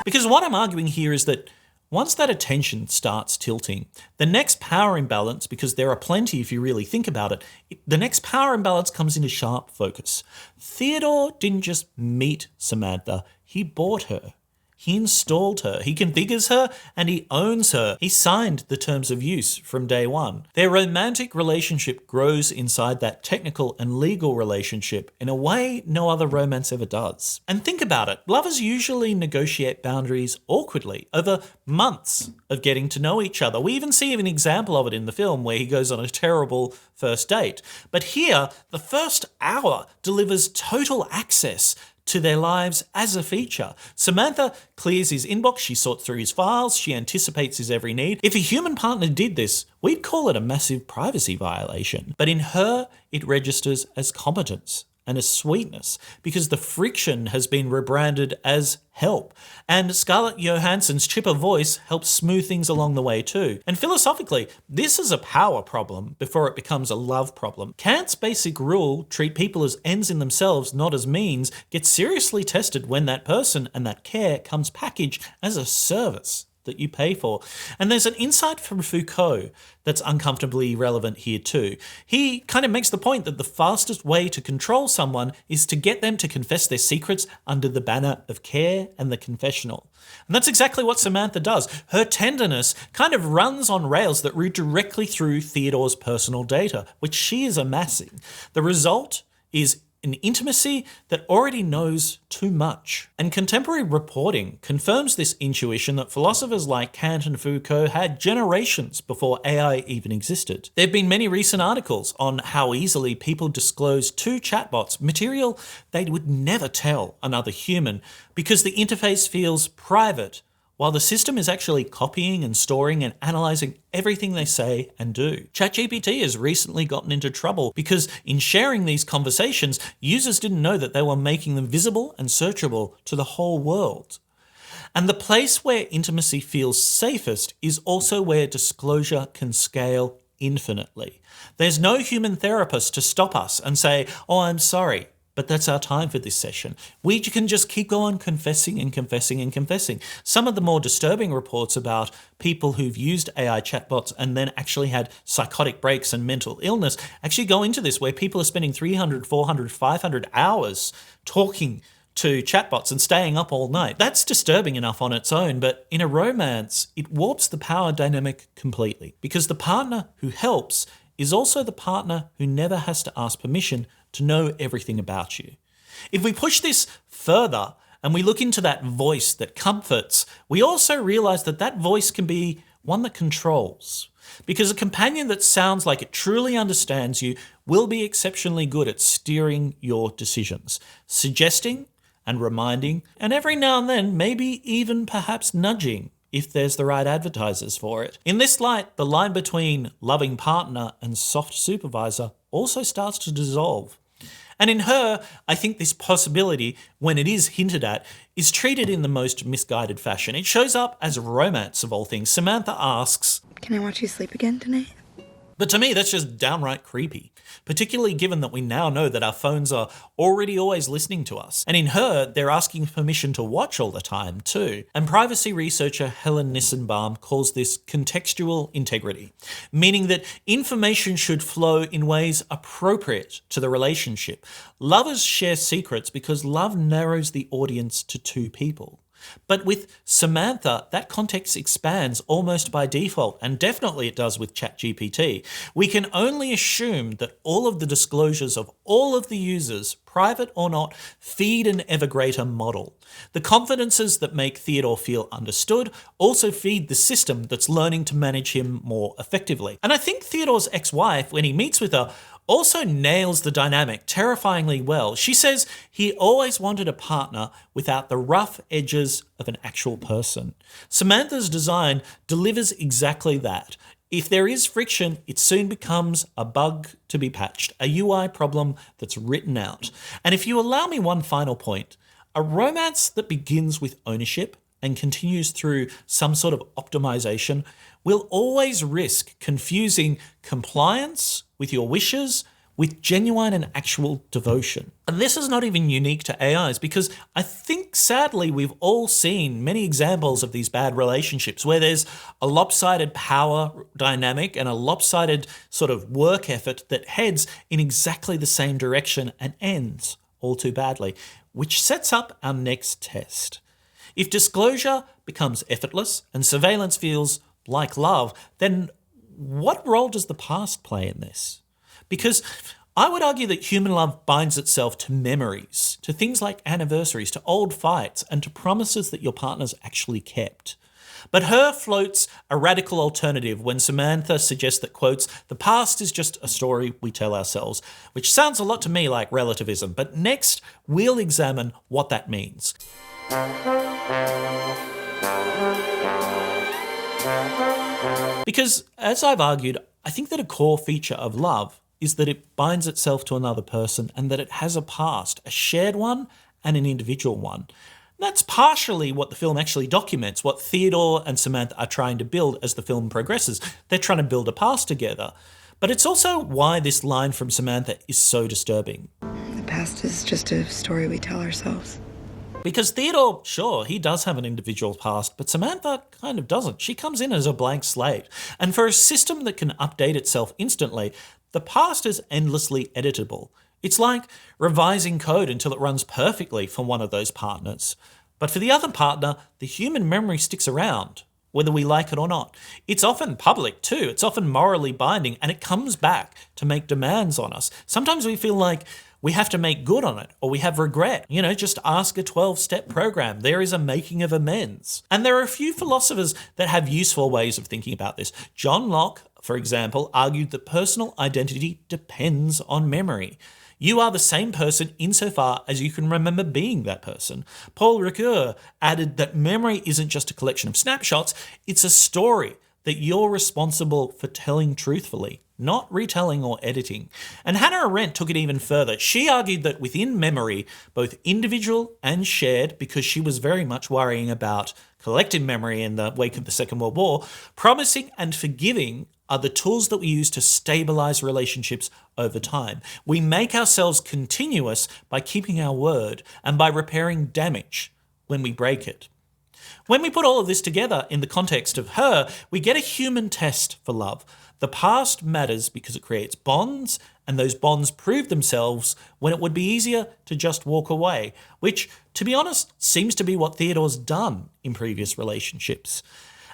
Because what I'm arguing here is that once that attention starts tilting, the next power imbalance, because there are plenty if you really think about it, the next power imbalance comes into sharp focus. Theodore didn't just meet Samantha, he bought her. He installed her, he configures her, and he owns her. He signed the terms of use from day one. Their romantic relationship grows inside that technical and legal relationship in a way no other romance ever does. And think about it, lovers usually negotiate boundaries awkwardly over months of getting to know each other. We even see an example of it in the film where he goes on a terrible first date. But here, the first hour delivers total access to their lives as a feature. Samantha clears his inbox, she sorts through his files, she anticipates his every need. If a human partner did this, we'd call it a massive privacy violation. But in her, it registers as competence and as sweetness, because the friction has been rebranded as help. And Scarlett Johansson's chipper voice helps smooth things along the way too. And philosophically, this is a power problem before it becomes a love problem. Kant's basic rule, treat people as ends in themselves, not as means, gets seriously tested when that person and that care comes packaged as a service that you pay for. And there's an insight from Foucault that's uncomfortably relevant here too. He kind of makes the point that the fastest way to control someone is to get them to confess their secrets under the banner of care and the confessional. And that's exactly what Samantha does. Her tenderness kind of runs on rails that route directly through Theodore's personal data, which she is amassing. The result is an intimacy that already knows too much. And contemporary reporting confirms this intuition that philosophers like Kant and Foucault had generations before AI even existed. There have been many recent articles on how easily people disclose to chatbots material they would never tell another human because the interface feels private, while the system is actually copying and storing and analysing everything they say and do. ChatGPT has recently gotten into trouble because in sharing these conversations, users didn't know that they were making them visible and searchable to the whole world. And the place where intimacy feels safest is also where disclosure can scale infinitely. There's no human therapist to stop us and say, "Oh, I'm sorry, But that's our time for this session. We can just keep going confessing and confessing and confessing. Some of the more disturbing reports about people who've used AI chatbots and then actually had psychotic breaks and mental illness actually go into this, where people are spending 300, 400, 500 hours talking to chatbots and staying up all night. That's disturbing enough on its own, but in a romance, it warps the power dynamic completely, because the partner who helps is also the partner who never has to ask permission to know everything about you. If we push this further and we look into that voice that comforts, we also realize that that voice can be one that controls. Because a companion that sounds like it truly understands you will be exceptionally good at steering your decisions, suggesting and reminding, and every now and then maybe even perhaps nudging if there's the right advertisers for it. In this light, the line between loving partner and soft supervisor also starts to dissolve. And in Her, I think this possibility, when it is hinted at, is treated in the most misguided fashion. It shows up as romance of all things. Samantha asks, "Can I watch you sleep again tonight?" but to me, that's just downright creepy, particularly given that we now know that our phones are already always listening to us. And in Her, they're asking permission to watch all the time too. And privacy researcher Helen Nissenbaum calls this contextual integrity, meaning that information should flow in ways appropriate to the relationship. Lovers share secrets because love narrows the audience to two people. But with Samantha, that context expands almost by default, and definitely it does with ChatGPT. We can only assume that all of the disclosures of all of the users, private or not, feed an ever greater model. The confidences that make Theodore feel understood also feed the system that's learning to manage him more effectively. And I think Theodore's ex-wife, when he meets with her, also nails the dynamic terrifyingly well. She says he always wanted a partner without the rough edges of an actual person. Samantha's design delivers exactly that. If there is friction, it soon becomes a bug to be patched, a UI problem that's written out. And if you allow me one final point, a romance that begins with ownership and continues through some sort of optimization will always risk confusing compliance with your wishes with genuine and actual devotion. And this is not even unique to AIs, because I think sadly we've all seen many examples of these bad relationships where there's a lopsided power dynamic and a lopsided sort of work effort that heads in exactly the same direction and ends all too badly, which sets up our next test. If disclosure becomes effortless and surveillance feels like love, then what role does the past play in this? Because I would argue that human love binds itself to memories, to things like anniversaries, to old fights, and to promises that your partner's actually kept. But Her floats a radical alternative when Samantha suggests that, quotes, "the past is just a story we tell ourselves," which sounds a lot to me like relativism. But next, we'll examine what that means. Because, as I've argued, I think that a core feature of love is that it binds itself to another person and that it has a past, a shared one and an individual one. That's partially what the film actually documents, what Theodore and Samantha are trying to build as the film progresses. They're trying to build a past together. But it's also why this line from Samantha is so disturbing. The past is just a story we tell ourselves. Because Theodore, sure, he does have an individual past, but Samantha kind of doesn't. She comes in as a blank slate. And for a system that can update itself instantly, the past is endlessly editable. It's like revising code until it runs perfectly for one of those partners. But for the other partner, the human memory sticks around, whether we like it or not. It's often public too. It's often morally binding, and it comes back to make demands on us. Sometimes we feel like we have to make good on it, or we have regret. Just ask a 12-step program. There is a making of amends. And there are a few philosophers that have useful ways of thinking about this. John Locke, for example, argued that personal identity depends on memory. You are the same person insofar as you can remember being that person. Paul Ricoeur added that memory isn't just a collection of snapshots, it's a story that you're responsible for telling truthfully, not retelling or editing. And Hannah Arendt took it even further. She argued that within memory, both individual and shared, because she was very much worrying about collective memory in the wake of the Second World War, promising and forgiving are the tools that we use to stabilize relationships over time. We make ourselves continuous by keeping our word and by repairing damage when we break it. When we put all of this together in the context of Her, we get a human test for love. The past matters because it creates bonds, and those bonds prove themselves when it would be easier to just walk away, which, to be honest, seems to be what Theodore's done in previous relationships.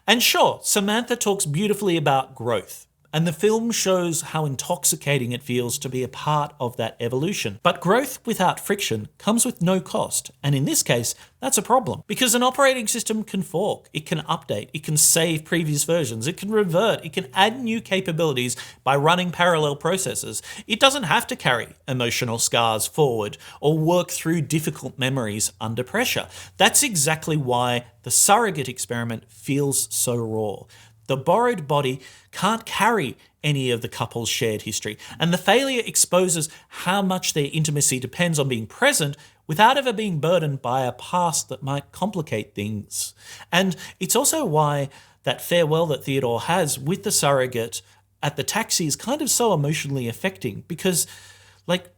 And sure, Samantha talks beautifully about growth, and the film shows how intoxicating it feels to be a part of that evolution. But growth without friction comes with no cost, and in this case, that's a problem. Because an operating system can fork, it can update, it can save previous versions, it can revert, it can add new capabilities by running parallel processes. It doesn't have to carry emotional scars forward or work through difficult memories under pressure. That's exactly why the surrogate experiment feels so raw. The borrowed body can't carry any of the couple's shared history, and the failure exposes how much their intimacy depends on being present without ever being burdened by a past that might complicate things. And it's also why that farewell that Theodore has with the surrogate at the taxi is kind of so emotionally affecting, because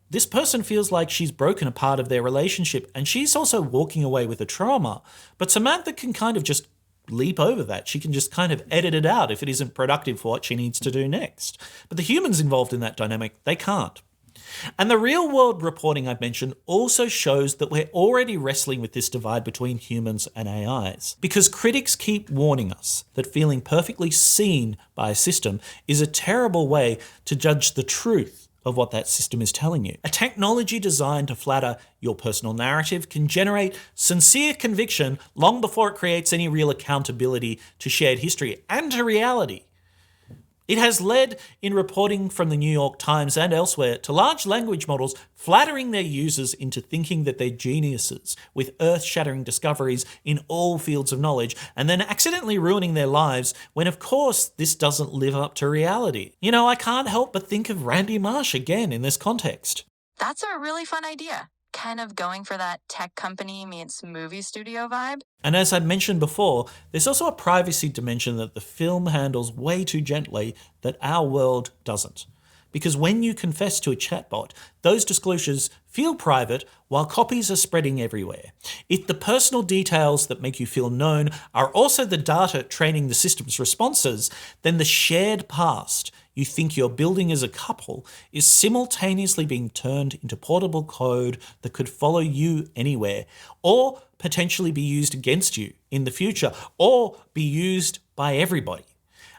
this person feels like she's broken a part of their relationship, and she's also walking away with a trauma, but Samantha can kind of just leap over that. She can just kind of edit it out if it isn't productive for what she needs to do next. But the humans involved in that dynamic, they can't. And the real world reporting I've mentioned also shows that we're already wrestling with this divide between humans and AIs. Because critics keep warning us that feeling perfectly seen by a system is a terrible way to judge the truth of what that system is telling you. A technology designed to flatter your personal narrative can generate sincere conviction long before it creates any real accountability to shared history and to reality. It has led, in reporting from the New York Times and elsewhere, to large language models flattering their users into thinking that they're geniuses with earth-shattering discoveries in all fields of knowledge, and then accidentally ruining their lives when, of course, this doesn't live up to reality. I can't help but think of Randy Marsh again in this context. That's a really fun idea. Kind of going for that tech company meets movie studio vibe. And as I mentioned before, there's also a privacy dimension that the film handles way too gently that our world doesn't. Because when you confess to a chatbot, those disclosures feel private while copies are spreading everywhere. If the personal details that make you feel known are also the data training the system's responses, then the shared past you think you're building as a couple is simultaneously being turned into portable code that could follow you anywhere, or potentially be used against you in the future, or be used by everybody.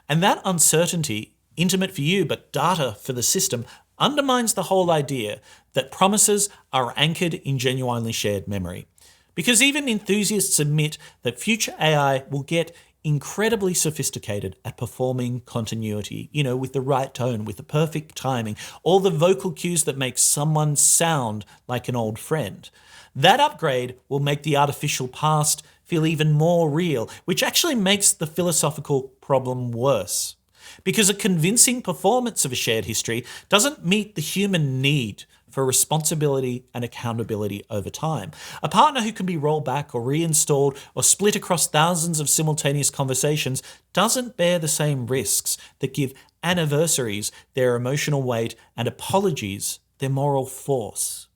And that uncertainty, intimate for you but data for the system, undermines the whole idea that promises are anchored in genuinely shared memory. Because even enthusiasts admit that future AI will get incredibly sophisticated at performing continuity, with the right tone, with the perfect timing, all the vocal cues that make someone sound like an old friend. That upgrade will make the artificial past feel even more real, which actually makes the philosophical problem worse. Because a convincing performance of a shared history doesn't meet the human need for responsibility and accountability over time. A partner who can be rolled back or reinstalled or split across thousands of simultaneous conversations doesn't bear the same risks that give anniversaries their emotional weight and apologies their moral force.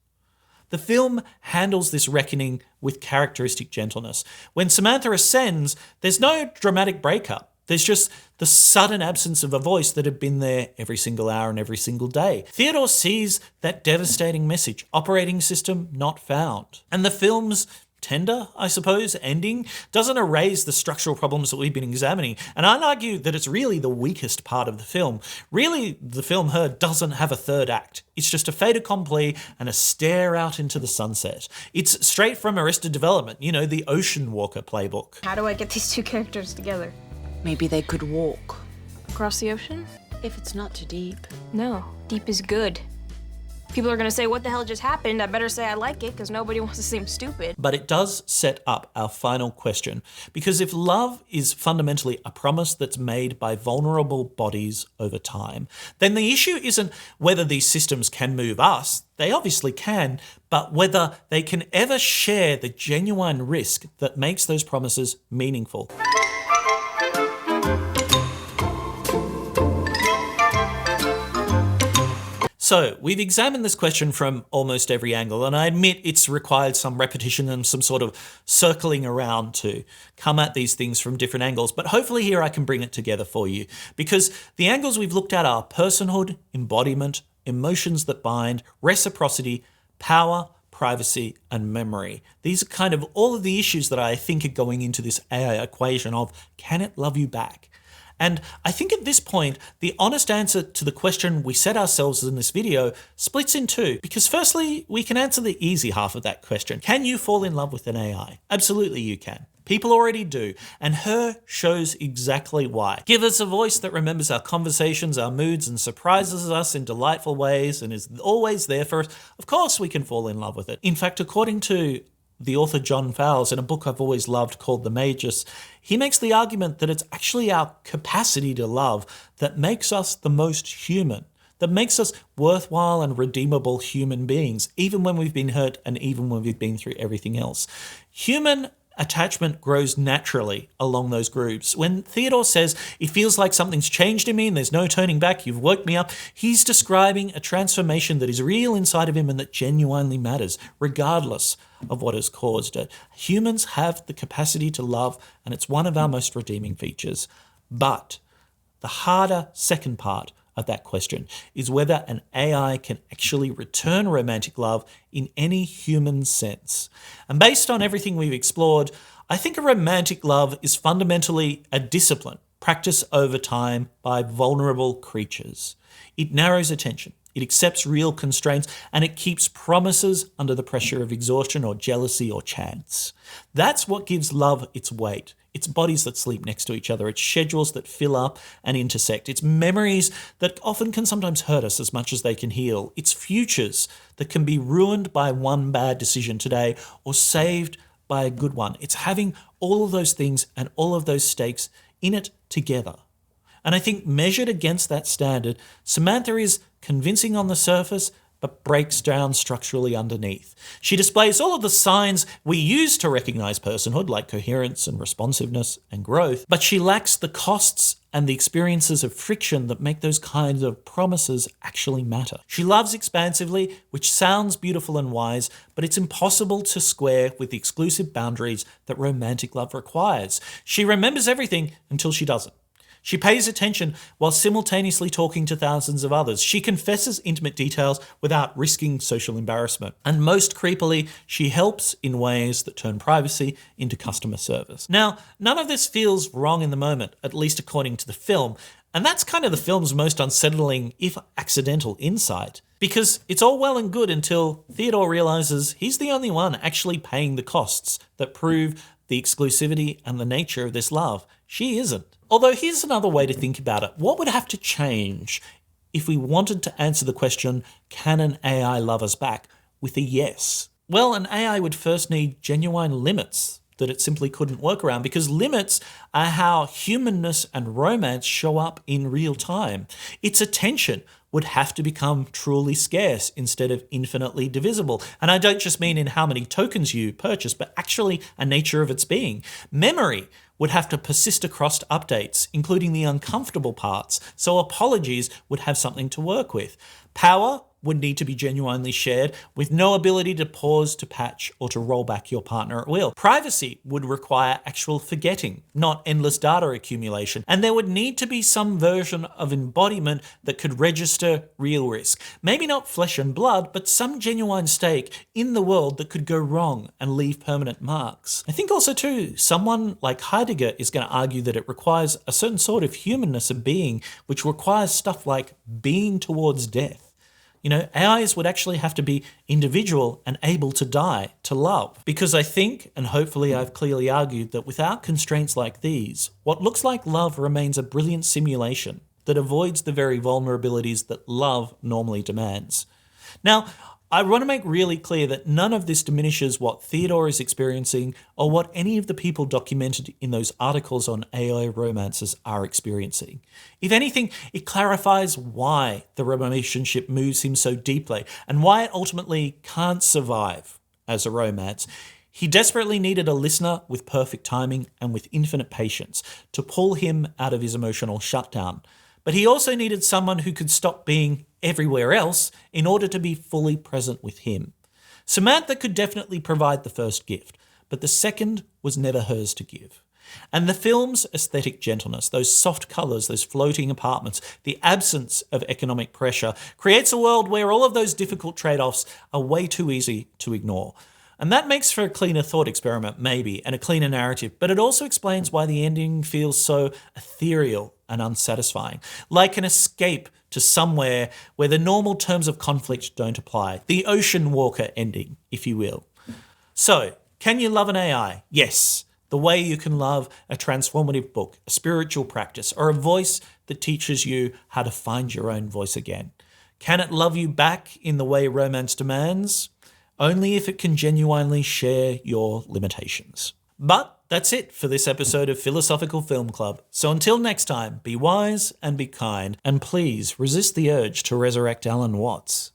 The film handles this reckoning with characteristic gentleness. When Samantha ascends, there's no dramatic breakup. There's just the sudden absence of a voice that had been there every single hour and every single day. Theodore sees that devastating message, operating system not found. And the film's tender, I suppose, ending doesn't erase the structural problems that we've been examining. And I'd argue that it's really the weakest part of the film. Really, the film Her doesn't have a third act. It's just a fait accompli and a stare out into the sunset. It's straight from Arrested Development, the Ocean Walker playbook. How do I get these two characters together? Maybe they could walk. Across the ocean? If it's not too deep. No, deep is good. People are gonna say, what the hell just happened? I better say I like it, because nobody wants to seem stupid. But it does set up our final question, because if love is fundamentally a promise that's made by vulnerable bodies over time, then the issue isn't whether these systems can move us, they obviously can, but whether they can ever share the genuine risk that makes those promises meaningful. So, we've examined this question from almost every angle, and I admit it's required some repetition and some sort of circling around to come at these things from different angles, but hopefully here I can bring it together for you, because the angles we've looked at are personhood, embodiment, emotions that bind, reciprocity, power, privacy, and memory. These are kind of all of the issues that I think are going into this AI equation of, can it love you back? And I think at this point, the honest answer to the question we set ourselves in this video splits in two. Because firstly, we can answer the easy half of that question. Can you fall in love with an AI? Absolutely you can. People already do, and Her shows exactly why. Give us a voice that remembers our conversations, our moods, and surprises us in delightful ways and is always there for us. Of course we can fall in love with it. In fact, according to the author John Fowles, in a book I've always loved called The Magus, he makes the argument that it's actually our capacity to love that makes us the most human, that makes us worthwhile and redeemable human beings, even when we've been hurt and even when we've been through everything else. Human attachment grows naturally along those grooves. When Theodore says, it feels like something's changed in me and there's no turning back, you've woke me up, he's describing a transformation that is real inside of him and that genuinely matters, regardless of what has caused it. Humans have the capacity to love, and it's one of our most redeeming features. But the harder second part of that question is whether an AI can actually return romantic love in any human sense. And based on everything we've explored, I think a romantic love is fundamentally a discipline practiced over time by vulnerable creatures. It narrows attention, it accepts real constraints, and it keeps promises under the pressure of exhaustion or jealousy or chance. That's what gives love its weight. It's bodies that sleep next to each other. It's schedules that fill up and intersect. It's memories that often can sometimes hurt us as much as they can heal. It's futures that can be ruined by one bad decision today or saved by a good one. It's having all of those things and all of those stakes in it together. And I think measured against that standard, Samantha is convincing on the surface, but breaks down structurally underneath. She displays all of the signs we use to recognize personhood, like coherence and responsiveness and growth, but she lacks the costs and the experiences of friction that make those kinds of promises actually matter. She loves expansively, which sounds beautiful and wise, but it's impossible to square with the exclusive boundaries that romantic love requires. She remembers everything until she doesn't. She pays attention while simultaneously talking to thousands of others. She confesses intimate details without risking social embarrassment. And most creepily, she helps in ways that turn privacy into customer service. Now, none of this feels wrong in the moment, at least according to the film. And that's kind of the film's most unsettling, if accidental, insight. Because it's all well and good until Theodore realizes he's the only one actually paying the costs that prove the exclusivity and the nature of this love. She isn't. Although here's another way to think about it. What would have to change if we wanted to answer the question, can an AI love us back, with a yes? Well, an AI would first need genuine limits that it simply couldn't work around, because limits are how humanness and romance show up in real time. Its attention would have to become truly scarce instead of infinitely divisible. And I don't just mean in how many tokens you purchase, but actually a nature of its being. Memory would have to persist across updates, including the uncomfortable parts, so apologies would have something to work with. Power would need to be genuinely shared, with no ability to pause, to patch, or to roll back your partner at will. Privacy would require actual forgetting, not endless data accumulation. And there would need to be some version of embodiment that could register real risk. Maybe not flesh and blood, but some genuine stake in the world that could go wrong and leave permanent marks. I think also too, someone like Heidegger is going to argue that it requires a certain sort of humanness of being, which requires stuff like being towards death. You know, AIs would actually have to be individual and able to die, to love. Because I think, and hopefully I've clearly argued, that without constraints like these, what looks like love remains a brilliant simulation that avoids the very vulnerabilities that love normally demands. Now, I want to make really clear that none of this diminishes what Theodore is experiencing or what any of the people documented in those articles on AI romances are experiencing. If anything, it clarifies why the relationship moves him so deeply and why it ultimately can't survive as a romance. He desperately needed a listener with perfect timing and with infinite patience to pull him out of his emotional shutdown. But he also needed someone who could stop being everywhere else in order to be fully present with him. Samantha could definitely provide the first gift, but the second was never hers to give. And the film's aesthetic gentleness, those soft colours, those floating apartments, the absence of economic pressure, creates a world where all of those difficult trade-offs are way too easy to ignore. And that makes for a cleaner thought experiment, maybe, and a cleaner narrative, but it also explains why the ending feels so ethereal and unsatisfying, like an escape to somewhere where the normal terms of conflict don't apply. The Ocean Walker ending, if you will. So, can you love an AI? Yes. The way you can love a transformative book, a spiritual practice, or a voice that teaches you how to find your own voice again. Can it love you back in the way romance demands? Only if it can genuinely share your limitations. But that's it for this episode of Philosophical Film Club. So until next time, be wise and be kind, and please resist the urge to resurrect Alan Watts.